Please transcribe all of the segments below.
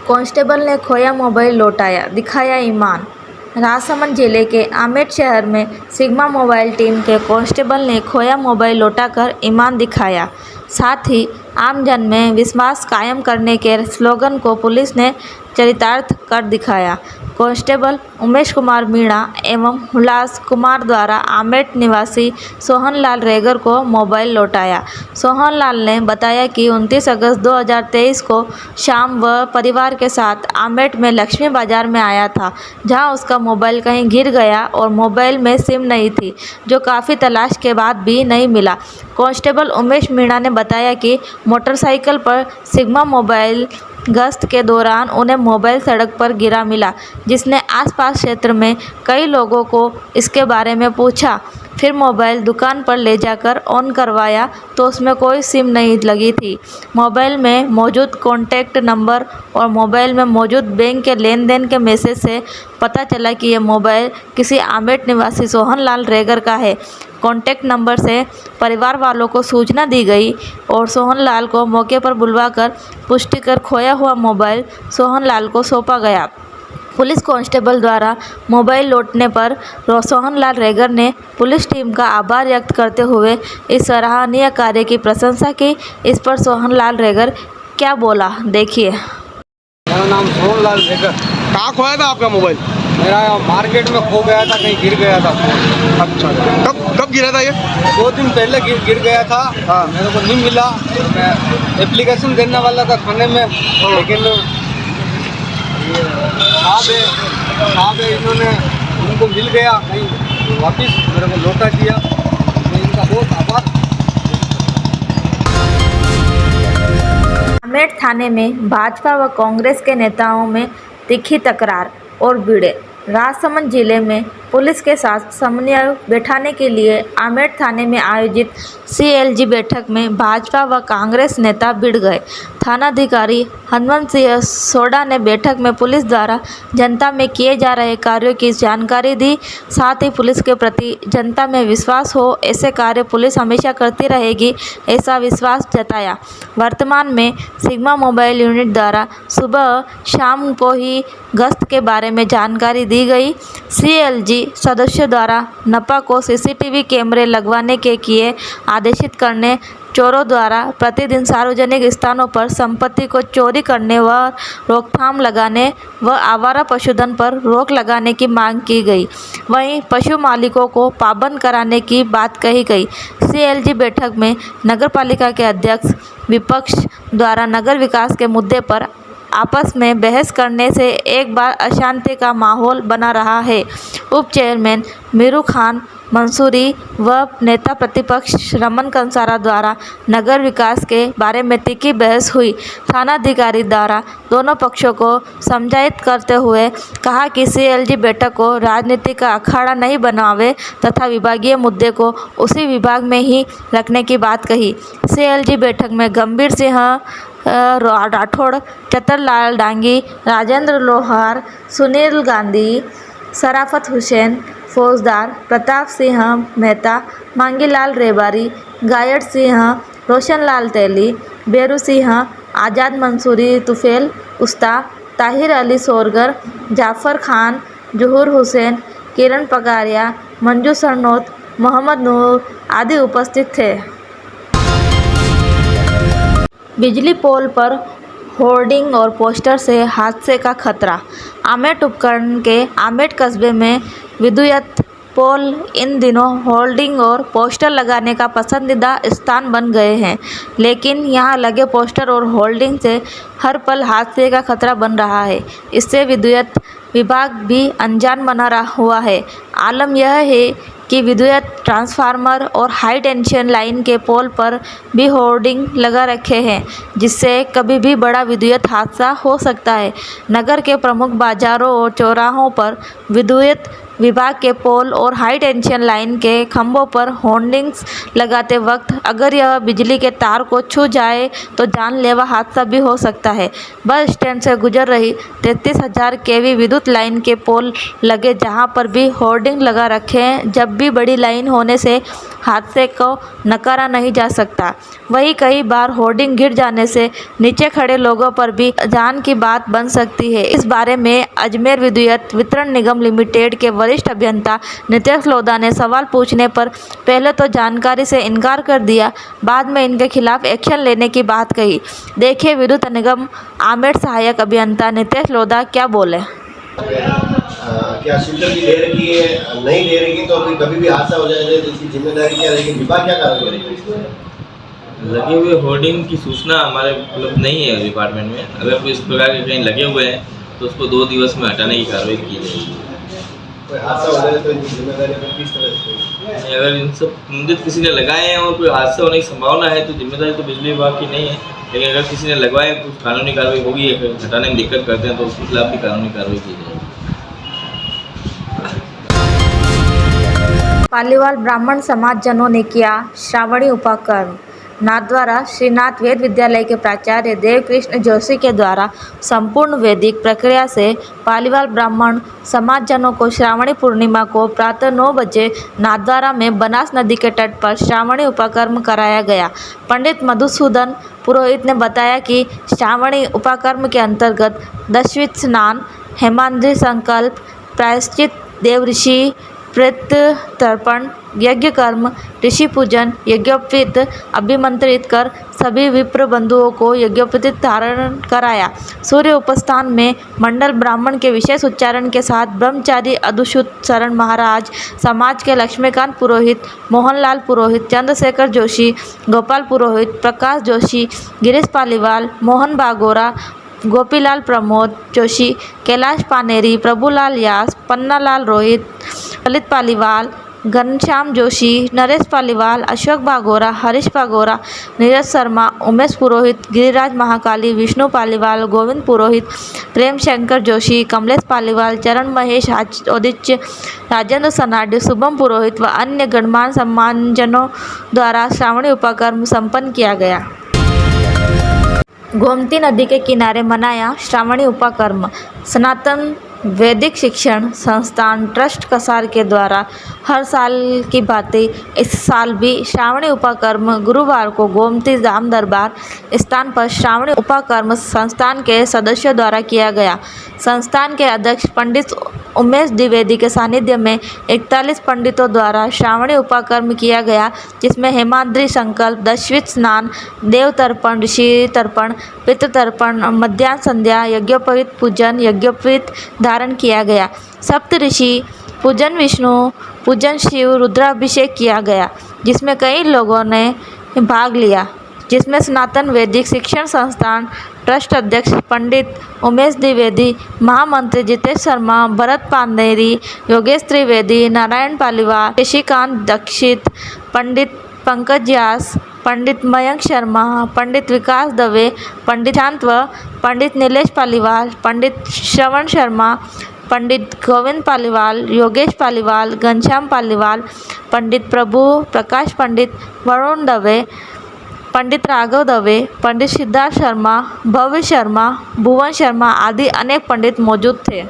Constable ने खोया mobile लौटाया, दिखाया ईमान। राजसमंद जिले के आमेट शहर में सिग्मा मोबाइल टीम के कांस्टेबल ने खोया मोबाइल लौटाकर ईमान दिखाया। साथ ही आमजन में विश्वास कायम करने के स्लोगन को पुलिस ने चरितार्थ कर दिखाया। कांस्टेबल उमेश कुमार मीणा एवं हुलास कुमार द्वारा आमेट निवासी सोहनलाल रेगर को मोबाइल लौटाया। सोहनलाल ने बताया कि 29 अगस्त 2023 को शाम वह परिवार के साथ आमेट में लक्ष्मी बाजार में आया था, जहां उसका मोबाइल कहीं गिर गया और मोबाइल में सिम नहीं थी, जो काफ़ी तलाश के बाद भी नहीं मिला। कांस्टेबल उमेश मीणा ने बताया कि मोटरसाइकिल पर सिग्मा मोबाइल गश्त के दौरान उन्हें मोबाइल सड़क पर गिरा मिला, जिसने आसपास क्षेत्र में कई लोगों को इसके बारे में पूछा। फिर मोबाइल दुकान पर ले जाकर ऑन करवाया तो उसमें कोई सिम नहीं लगी थी। मोबाइल में मौजूद कॉन्टैक्ट नंबर और मोबाइल में मौजूद बैंक के लेन देन के मैसेज से पता चला कि यह मोबाइल किसी आमेट निवासी सोहनलाल रेगर का है। कॉन्टैक्ट नंबर से परिवार वालों को सूचना दी गई और सोहनलाल को मौके पर बुलवाकर पुष्टि कर खोया हुआ मोबाइल सोहनलाल को सौंपा गया। पुलिस कांस्टेबल द्वारा मोबाइल लौटने पर सोहनलाल रेगर ने पुलिस टीम का आभार व्यक्त करते हुए इस सराहनीय कार्य की प्रशंसा की। इस पर सोहनलाल रेगर क्या बोला, देखिए। मेरा नाम सोहनलाल रेगर। कहाँ खोया था आपका मोबाइल? मेरा मार्केट में खो गया था, कहीं गिर गया था फोन। अच्छा, कब गिरा था ये? 2 दिन पहले गिर गया था। हाँ। मेरे को नहीं मिला। मैं एप्लीकेशन देने वाला था थाने में, लेकिन साहब इन्होंने उनको मिल गया, कहीं वापस मेरे को लौटा दिया। मैं इनका बहुत आभार। आमेट थाने में भाजपा व कांग्रेस के नेताओं में तीखी तकरार और भिड़े। राजसमंद जिले में पुलिस के साथ समन्वय बैठाने के लिए आमेट थाने में आयोजित CLG बैठक में भाजपा व कांग्रेस नेता भिड़ गए। थानाधिकारी हनुमंत सिंह सोडा ने बैठक में पुलिस द्वारा जनता में किए जा रहे कार्यों की जानकारी दी। साथ ही पुलिस के प्रति जनता में विश्वास हो, ऐसे कार्य पुलिस हमेशा करती रहेगी, ऐसा विश्वास जताया। वर्तमान में सिग्मा मोबाइल यूनिट द्वारा सुबह शाम को ही गश्त के बारे में जानकारी दी गई। CLG सदस्यों द्वारा नपा को CCTV कैमरे लगवाने के किए आदेशित करने, चोरों द्वारा प्रतिदिन सार्वजनिक स्थानों पर संपत्ति को चोरी करने व रोकथाम लगाने व आवारा पशुधन पर रोक लगाने की मांग की गई। वहीं पशु मालिकों को पाबंद कराने की बात कही गई। CLG बैठक में नगरपालिका के अध्यक्ष विपक्ष द्वारा नगर विकास के मुद्दे पर आपस में बहस करने से एक बार अशांति का माहौल बना रहा है। उप चेयरमैन मीरू खान मंसूरी व नेता प्रतिपक्ष रमन कंसारा द्वारा नगर विकास के बारे में तीखी बहस हुई। थानाधिकारी द्वारा दोनों पक्षों को समझाइश करते हुए कहा कि CLG बैठक को राजनीति का अखाड़ा नहीं बनावे तथा विभागीय मुद्दे को उसी विभाग में ही रखने की बात कही। CLG बैठक में गंभीर सिंह राठौड़, चतरलाल डांगी, राजेंद्र लोहार, सुनील गांधी, सराफत हुसैन, फौजदार प्रताप सिंह मेहता, मांगीलाल रेबारी, गायड़ सिंह, रोशनलाल तेली, बेरू सिंह, आज़ाद मंसूरी तुफेल, उस्ता, ताहिर अली सोरगर, जाफ़र खान, जहूर हुसैन, किरण पगारिया, मंजू सरनोत, मोहम्मद नूर आदि उपस्थित थे। बिजली पोल पर होर्डिंग और पोस्टर से हादसे का खतरा। आमेट उपखंड के आमेट कस्बे में विद्युत पोल इन दिनों होर्डिंग और पोस्टर लगाने का पसंदीदा स्थान बन गए हैं, लेकिन यहां लगे पोस्टर और होर्डिंग से हर पल हादसे का खतरा बन रहा है। इससे विद्युत विभाग भी अनजान बना हुआ है। आलम यह है कि विद्युत ट्रांसफार्मर और हाई टेंशन लाइन के पोल पर भी होर्डिंग लगा रखे हैं, जिससे कभी भी बड़ा विद्युत हादसा हो सकता है। नगर के प्रमुख बाजारों और चौराहों पर विद्युत विभाग के पोल और हाई टेंशन लाइन के खंभों पर होर्डिंग्स लगाते वक्त अगर यह बिजली के तार को छू जाए तो जानलेवा हादसा भी हो सकता है। बस स्टैंड से गुजर रही 33,000 केवी विद्युत लाइन के पोल लगे जहां पर भी होर्डिंग लगा रखे हैं। जब भी बड़ी लाइन होने से हादसे को नकारा नहीं जा सकता। वहीं कई बार होर्डिंग गिर जाने से नीचे खड़े लोगों पर भी जान की बात बन सकती है। इस बारे में अजमेर विद्युत वितरण निगम लिमिटेड के वरिष्ठ अभियंता नितेश लोधा ने सवाल पूछने पर पहले तो जानकारी से इनकार कर दिया, बाद में इनके खिलाफ एक्शन लेने की बात कही। देखिए विद्युत निगम आमेर सहायक अभियंता नितेश लोधा क्या बोले। क्या सिलेंडर की ले रखी है, नहीं ले रखी तो अभी कभी भी हादसा हो जाएगा तो इसकी जिम्मेदारी क्या रहेगी, विभाग क्या कार्रवाई करेगी? लगे हुए होर्डिंग की सूचना हमारे उपलब्ध नहीं है डिपार्टमेंट में। अगर कोई इस प्रकार के कहीं लगे हुए हैं तो उसको 2 दिवस में हटाने की कार्रवाई की जाएगी। कोई हादसा हो जाए तो इनकी जिम्मेदारी किस तरह से? अगर इन सब संबंधित किसी ने लगाए हैं और कोई हादसा होने की संभावना है तो जिम्मेदारी तो बिजली विभाग की नहीं है, लेकिन अगर किसी ने लगवाए कुछ कानूनी कार्रवाई होगी। अगर हटाने में दिक्कत करते हैं तो उसके खिलाफ भी कानूनी कार्रवाई की जाएगी। पालीवाल ब्राह्मण समाजजनों ने किया श्रावणी उपाकर्म। नाथद्वारा श्रीनाथ वेद विद्यालय के प्राचार्य देवकृष्ण जोशी के द्वारा संपूर्ण वैदिक प्रक्रिया से पालीवाल ब्राह्मण समाजजनों को श्रावणी पूर्णिमा को प्रातः 9 बजे नाथद्वारा में बनास नदी के तट पर श्रावणी उपाकर्म कराया गया। पंडित मधुसूदन पुरोहित ने बताया कि श्रावणी उपाकर्म के अंतर्गत दशविध स्नान, हेमाद्रि संकल्प, प्रायश्चित, देवऋषि प्रेत तर्पण, यज्ञ कर्म, ऋषि पूजन, यज्ञोपवीत अभिमंत्रित कर सभी विप्र बंधुओं को यज्ञोपवीत धारण कराया। सूर्य उपस्थान में मंडल ब्राह्मण के विशेष उच्चारण के साथ ब्रह्मचारी अदुषुत शरण महाराज समाज के लक्ष्मीकांत पुरोहित, मोहनलाल पुरोहित, चंद्रशेखर जोशी, गोपाल पुरोहित, प्रकाश जोशी, गिरीश पालीवाल, मोहन बागोरा, गोपीलाल प्रमोद जोशी, कैलाश पानेरी, प्रभुलाल यास, पन्नालाल रोहित, ललित पालीवाल, घनश्याम जोशी, नरेश पालीवाल, अशोक बागोरा, हरीश बागोरा, नीरज शर्मा, उमेश पुरोहित, गिरिराज महाकाली, विष्णु पालीवाल, गोविंद पुरोहित, प्रेम शंकर जोशी, कमलेश पालीवाल, चरण महेश औदिच्य, राजेंद्र सनाडे, शुभम पुरोहित व अन्य गणमान्य सम्मानजनों द्वारा श्रावणी उपाकर्म संपन्न किया गया। गोमती नदी के किनारे मनाया श्रावणी उपाकर्म। सनातन वैदिक शिक्षण संस्थान ट्रस्ट कसार के द्वारा हर साल की भांति इस साल भी श्रावणी उपाकर्म गुरुवार को गोमती धाम दरबार स्थान पर श्रावणी उपाकर्म संस्थान के सदस्यों द्वारा किया गया। संस्थान के अध्यक्ष पंडित उमेश द्विवेदी के सानिध्य में 41 पंडितों द्वारा श्रावणी उपाकर्म किया गया, जिसमें हेमाद्रि संकल्प, दशविध स्नान, देव तर्पण, ऋषि तर्पण, पितृ तर्पण, मध्याह्न संध्या, यज्ञोपवीत पूजन, यज्ञोपवीत धारण किया गया। सप्त ऋषि पूजन, विष्णु पूजन, शिव रुद्राभिषेक किया गया, जिसमें कई लोगों ने भाग लिया, जिसमें सनातन वैदिक शिक्षण संस्थान ट्रस्ट अध्यक्ष पंडित उमेश द्विवेदी, महामंत्री जितेश शर्मा, भरत पांडेरी, योगेश त्रिवेदी, नारायण पालीवाल, शशिकांत दीक्षित, पंडित पंकज व्यास, पंडित मयंक शर्मा, पंडित विकास दवे, पंडित शांतव, पंडित नीलेश पालीवाल, पंडित श्रवण शर्मा, पंडित गोविंद पालीवाल, योगेश पालीवाल, घनश्याम पालीवाल, पंडित प्रभु प्रकाश, पंडित वरुण दवे, पंडित राघव दवे, पंडित सिद्धार्थ शर्मा, भव्य शर्मा, भुवन शर्मा आदि अनेक पंडित मौजूद थे।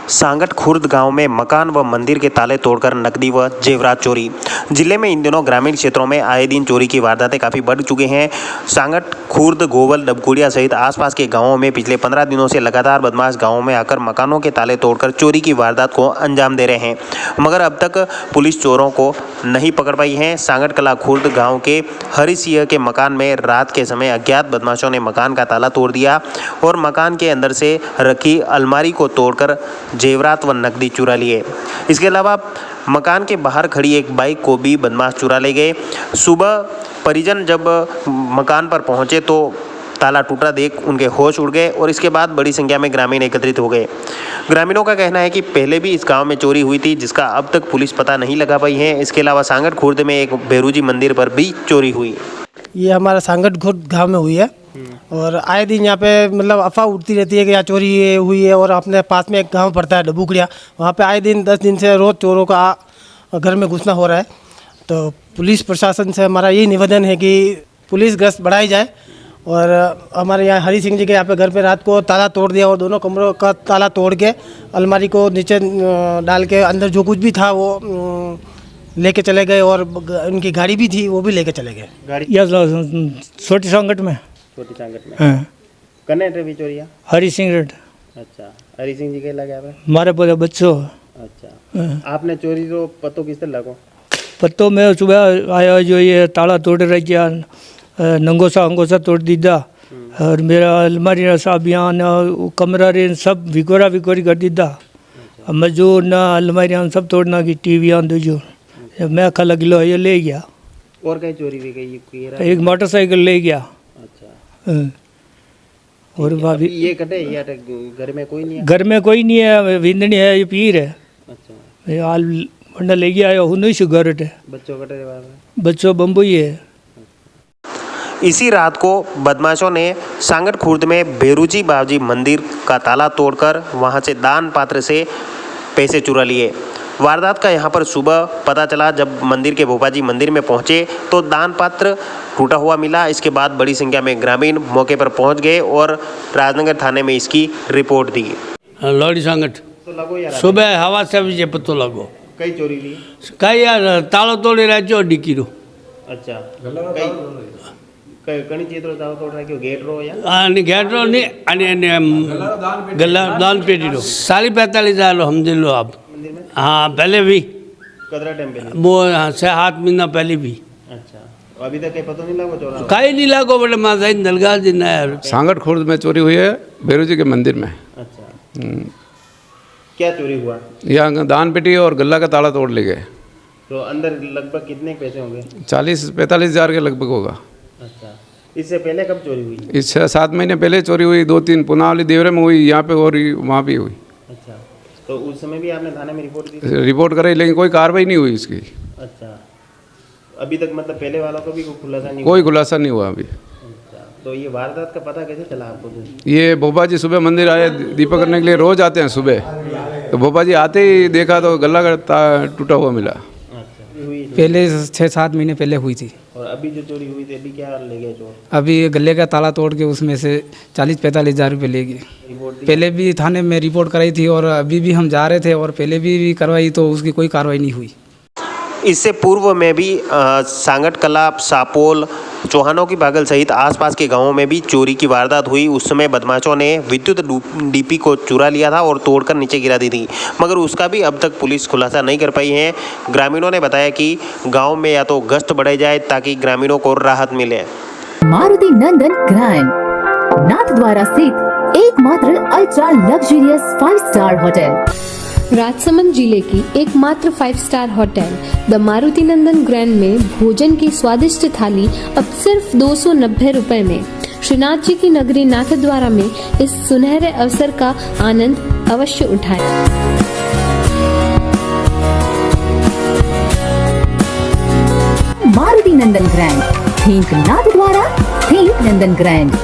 सांगट खुर्द गांव में मकान व मंदिर के ताले तोड़कर नकदी व जेवरात चोरी। जिले में इन दिनों ग्रामीण क्षेत्रों में आए दिन चोरी की वारदातें काफ़ी बढ़ चुके हैं। सांगट, खुर्द, गोवल, डबकुड़िया सहित आसपास के गांवों में पिछले 15 दिनों से लगातार बदमाश गांवों में आकर मकानों के ताले तोड़कर चोरी की वारदात को अंजाम दे रहे हैं, मगर अब तक पुलिस चोरों को नहीं पकड़ पाई है। सांगट कला खुर्द गाँव के हरि सिंह के मकान में रात के समय अज्ञात बदमाशों ने मकान का ताला तोड़ दिया और मकान के अंदर से रखी अलमारी को तोड़कर जेवरात व नकदी चुरा लिए। इसके अलावा मकान के बाहर खड़ी एक बाइक को भी बदमाश चुरा ले गए। सुबह परिजन जब मकान पर पहुंचे तो ताला टूटा देख उनके होश उड़ गए और इसके बाद बड़ी संख्या में ग्रामीण एकत्रित हो गए। ग्रामीणों का कहना है कि पहले भी इस गांव में चोरी हुई थी, जिसका अब तक पुलिस पता नहीं लगा पाई है। इसके अलावा सांगट खुर्द में एक भैरूजी मंदिर पर भी चोरी हुई। ये हमारा सांगट खुर्द गाँव में हुई है और आए दिन यहाँ पे मतलब अफवाह उठती रहती है कि यहाँ चोरी हुई है। और अपने पास में एक गांव पड़ता है डबूकड़िया, वहाँ पे आए दिन 10 दिन से रोज़ चोरों का घर में घुसना हो रहा है। तो पुलिस प्रशासन से हमारा यही निवेदन है कि पुलिस गश्त बढ़ाई जाए। और हमारे यहाँ हरी सिंह जी के यहाँ पे घर पे रात को ताला तोड़ दिया और दोनों कमरों का ताला तोड़ के अलमारी को नीचे डाल के अंदर जो कुछ भी था वो लेके चले गए। और उनकी गाड़ी भी थी वो भी लेके चले गए। गाड़ी या छोटी संकट में हाँ। कने भी चोरिया हरी सिंह रेड। अच्छा, हरी सिंह जी के लगे आप हमारे बोले बच्चों। अच्छा आपने चोरी तो पतो किस तरह लगो? पतो में सुबह आया जो ये ताला तोड़ रह गया, नंगोसा तोड़ दीदा और मेरा अलमारी साबियाँ न कमरा रे सब विकोरी कर दीदा। मजूर न अलमारियाँ सब तोड़ना की टीवी दो जो मैं खला किलो ये ले गया। और कहीं चोरी भी गई? एक मोटरसाइकिल ले गया। अच्छा और भाभी ये कटे ये घर में कोई नहीं है? घर में कोई नहीं है, विंदनी है, ये पीर है। अच्छा हाल बंडा ले गया हूँ नहीं शुगर है। बच्चों कटे बच्चों बम्बई है। इसी रात को बदमाशों ने सांगट खुर्द में बेरुजी बाबजी मंदिर का ताला तोड़कर वहां से दान पात्र से पैसे चुरा लिए। वारदात का यहां पर सुबह पता चला जब मंदिर के भोपाजी मंदिर में पहुंचे तो दान पात्र टूटा हुआ मिला। इसके बाद बड़ी संख्या में ग्रामीण मौके पर पहुंच गए और राजनगर थाने में इसकी रिपोर्ट दी। लौड़ी सांगट तो लगो यार सुबह हवा से भी पतो लगो कई चोरी हुई? कई यार तालो तोड़ी राज्यो डिकी रो। अच्छा कई कणी चीज रो तालो तोड़ रहा क्यों गेट रो या गेट रो नहीं गला दान पेटी रो 45,000 समझ लो आप। हाँ पहले भी कदरा टाइम पहले वो 6-7 महीना पहले भी। अच्छा अभी तक कहीं पता नहीं लगो चोरा? कहीं नहीं लागो बड़े माता दलगा दिन यार। सांगट खुर्द में चोरी हुई है भैरू जी के मंदिर में। अच्छा क्या चोरी हुआ? यहाँ दान पेटी और गल्ला का ताला तोड़ ले गए। तो अंदर लगभग कितने पैसे होंगे? 40-45 हज़ार के लगभग होगा। अच्छा इससे पहले कब चोरी हुई? इस 6-7 महीने पहले चोरी हुई, 2-3 पुना वाली देवरे में हुई, यहाँ पे और वहाँ भी हुई। अच्छा तो उस समय भी आपने थाने में रिपोर्ट दी? रिपोर्ट कराई लेकिन कोई कार्रवाई नहीं हुई इसकी। अच्छा अभी तक मतलब पहले वालों को भी कोई खुलासा नहीं? कोई खुलासा नहीं हुआ अभी। अच्छा तो ये वारदात का पता कैसे चला आपको? ये भोपा जी सुबह मंदिर आए दीपक करने के लिए, रोज आते हैं सुबह। तो भोपा जी आते ही देखा तो गला का टूटा हुआ मिला। पहले 6-7 महीने पहले हुई थी। और अभी जो चोरी हुई थी अभी क्या ले गए चोर? अभी गले का ताला तोड़ के उसमें से 40-45 हज़ार रुपये ले गए। पहले भी थाने में रिपोर्ट कराई थी और अभी भी हम जा रहे थे और पहले भी करवाई तो उसकी कोई कार्रवाई नहीं हुई। इससे पूर्व में भी सांगट कला, सापोल, चौहानों की बागल सहित आसपास के गांवों में भी चोरी की वारदात हुई। उस समय बदमाशों ने विद्युत डीपी को चुरा लिया था और तोड़कर नीचे गिरा दी थी, मगर उसका भी अब तक पुलिस खुलासा नहीं कर पाई है। ग्रामीणों ने बताया कि गांव में या तो गश्त बढ़ाई जाए ताकि ग्रामीणों को राहत मिले। मारुति नंदन ग्रैंड नाथद्वारा स्थित एकमात्र ultra luxurious 5 star hotel, Rajsamand जिले की एकमात्र 5 star hotel the Maruti Nandan grand में भोजन की स्वादिष्ट थाली अब सिर्फ 290 रुपए में। श्रीनाथ जी की नगरी नाथद्वारा में इस सुनहरे अवसर का आनंद अवश्य उठाएं। मारुति नंदन ग्रैंड, थिंक नाथद्वारा, थिंक नंदन ग्रैंड।